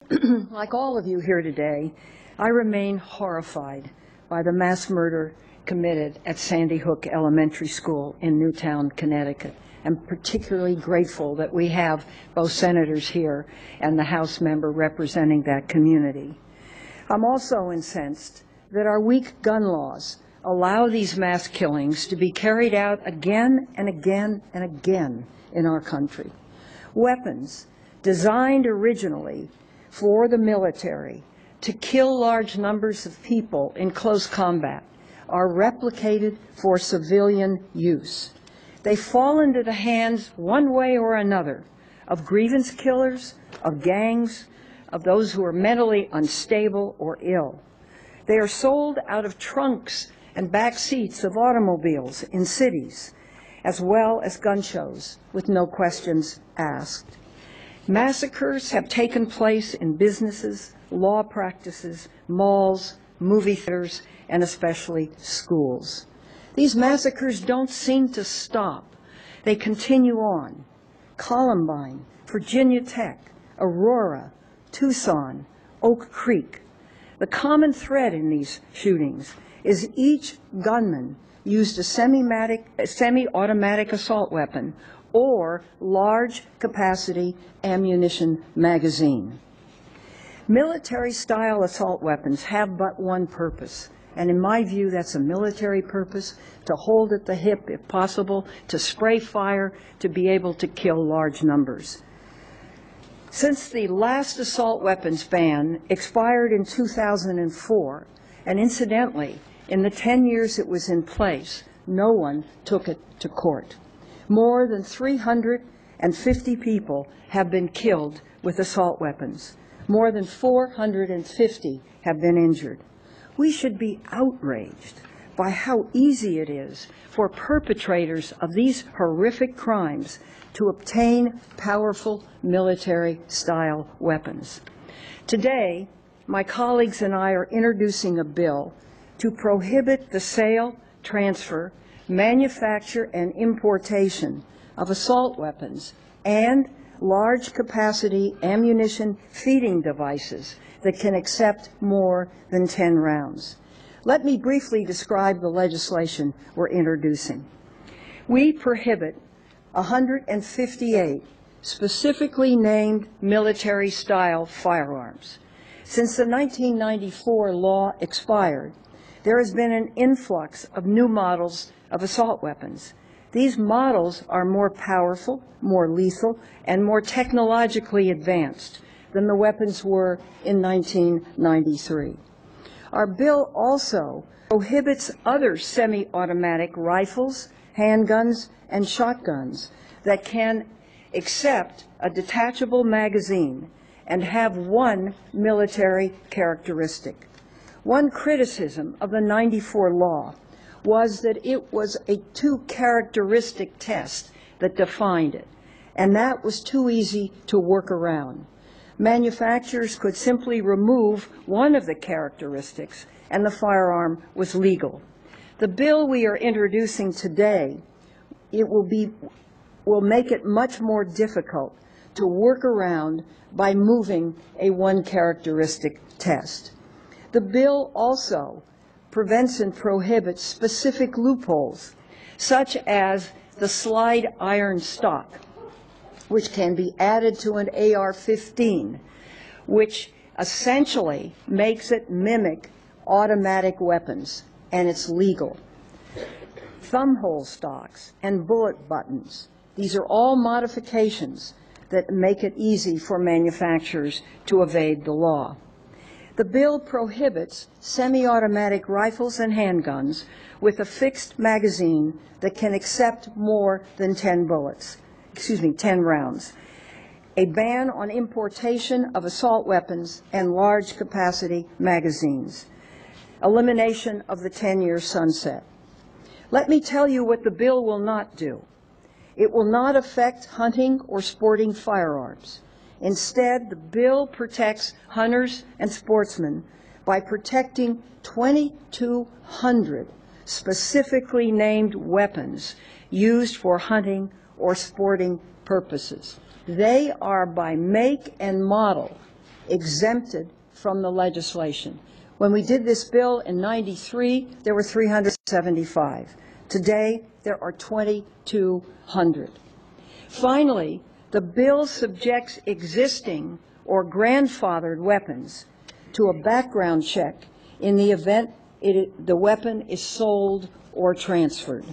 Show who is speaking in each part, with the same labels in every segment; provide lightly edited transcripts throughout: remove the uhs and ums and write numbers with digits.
Speaker 1: Like all of you here today, I remain horrified by the mass murder committed at Sandy Hook Elementary School in Newtown, Connecticut. I'm particularly grateful that we have both senators here and the House member representing that community. I'm also incensed that our weak gun laws allow these mass killings to be carried out again and again and again in our country. Weapons designed originally for the military to kill large numbers of people in close combat are replicated for civilian use. They fall into the hands, one way or another, of grievance killers, of gangs, of those who are mentally unstable or ill. They are sold out of trunks and back seats of automobiles in cities, as well as gun shows, with no questions asked. Massacres have taken place in businesses, law practices, malls, movie theaters, and especially schools. These massacres don't seem to stop. They continue on. Columbine, Virginia Tech, Aurora, Tucson, Oak Creek. The common thread in these shootings is each gunman used a semi-automatic assault weapon or large-capacity ammunition magazine. Military-style assault weapons have but one purpose, and in my view, that's a military purpose, to hold at the hip if possible, to spray fire, to be able to kill large numbers. Since the last assault weapons ban expired in 2004, and incidentally, in the 10 years it was in place, no one took it to court. More than 350 people have been killed with assault weapons. More than 450 have been injured. We should be outraged by how easy it is for perpetrators of these horrific crimes to obtain powerful military-style weapons. Today, my colleagues and I are introducing a bill to prohibit the sale, transfer, manufacture, and importation of assault weapons and large-capacity ammunition feeding devices that can accept more than 10 rounds. Let me briefly describe the legislation we're introducing. We prohibit 158 specifically named military-style firearms. Since the 1994 law expired, there has been an influx of new models of assault weapons. These models are more powerful, more lethal, and more technologically advanced than the weapons were in 1993. Our bill also prohibits other semi-automatic rifles, handguns, and shotguns that can accept a detachable magazine and have one military characteristic. One criticism of the 94 law was that it was a two-characteristic test that defined it, and that was too easy to work around. Manufacturers could simply remove one of the characteristics, and the firearm was legal. The bill we are introducing today, will make it much more difficult to work around by moving a one-characteristic test. The bill also prevents and prohibits specific loopholes, such as the slide iron stock, which can be added to an AR-15, which essentially makes it mimic automatic weapons, and it's legal. Thumbhole stocks and bullet buttons, these are all modifications that make it easy for manufacturers to evade the law. The bill prohibits semi-automatic rifles and handguns with a fixed magazine that can accept more than 10 rounds. A ban on importation of assault weapons and large capacity magazines. Elimination of the 10-year sunset. Let me tell you what the bill will not do. It will not affect hunting or sporting firearms. Instead, the bill protects hunters and sportsmen by protecting 2,200 specifically named weapons used for hunting or sporting purposes. They are by make and model exempted from the legislation. When we did this bill in '93, there were 375. Today, there are 2,200. Finally, the bill subjects existing or grandfathered weapons to a background check in the event the weapon is sold or transferred.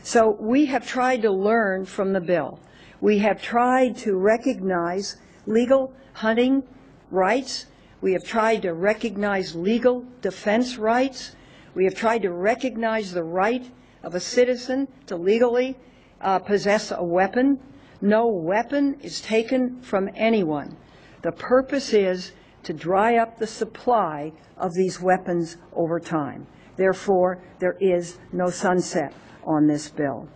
Speaker 1: So we have tried to learn from the bill. We have tried to recognize legal hunting rights. We have tried to recognize legal defense rights. We have tried to recognize the right of a citizen to legally possess a weapon. No weapon is taken from anyone. The purpose is to dry up the supply of these weapons over time. Therefore, there is no sunset on this bill.